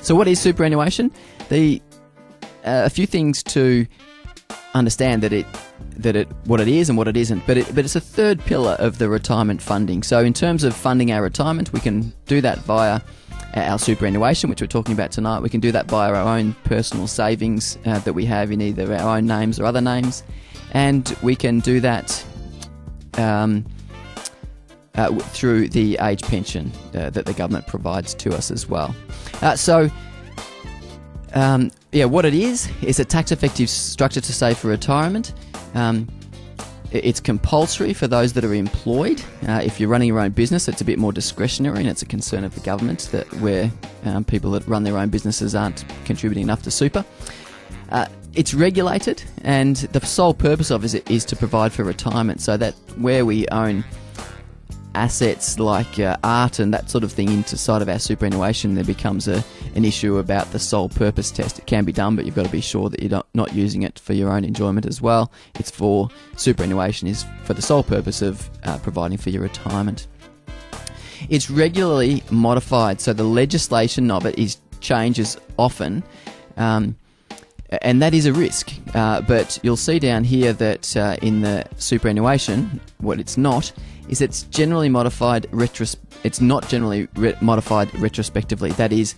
So what is superannuation? A few things to understand what it is and what it isn't, but it's a third pillar of the retirement funding. So in terms of funding our retirement, we can do that via our superannuation, which we're talking about tonight. We can do that via our own personal savings that we have in either our own names or other names, and we can do that through the age pension that the government provides to us as well. What it is a tax-effective structure to save for retirement. It's compulsory for those that are employed. If you're running your own business, it's a bit more discretionary, and it's a concern of the government that where people that run their own businesses aren't contributing enough to super. It's regulated, and the sole purpose of it is to provide for retirement, so that where we own assets like art and that sort of thing inside of our superannuation, there becomes an issue about the sole purpose test. It can be done, but you've got to be sure that you're not using it for your own enjoyment as well. It's for superannuation is for the sole purpose of providing for your retirement. It's regularly modified, so the legislation of it changes often, and that is a risk. But you'll see down here that in the superannuation, what it's not is it's generally modified. It's not generally modified retrospectively. That is,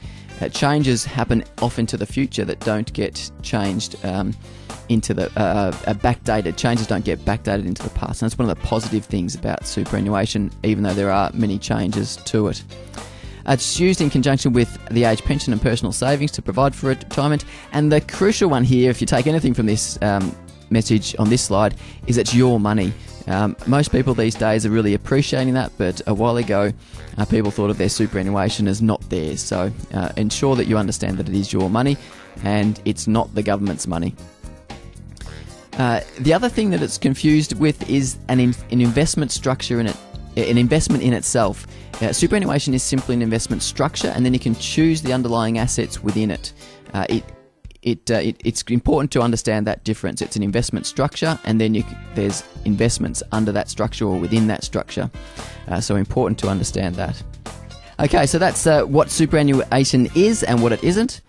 changes happen off into the future that don't get changed into the backdated. Changes don't get backdated into the past, and that's one of the positive things about superannuation, even though there are many changes to it. It's used in conjunction with the age pension and personal savings to provide for retirement. And the crucial one here, if you take anything from this message on this slide, is it's your money. Most people these days are really appreciating that, but a while ago people thought of their superannuation as not theirs. So ensure that you understand that it is your money and it's not the government's money. The other thing that it's confused with is an investment structure in it. An investment in itself. Superannuation is simply an investment structure, and then you can choose the underlying assets within it. It's important to understand that difference. It's an investment structure, and then there's investments under that structure or within that structure. So important to understand that. Okay, so that's what superannuation is and what it isn't.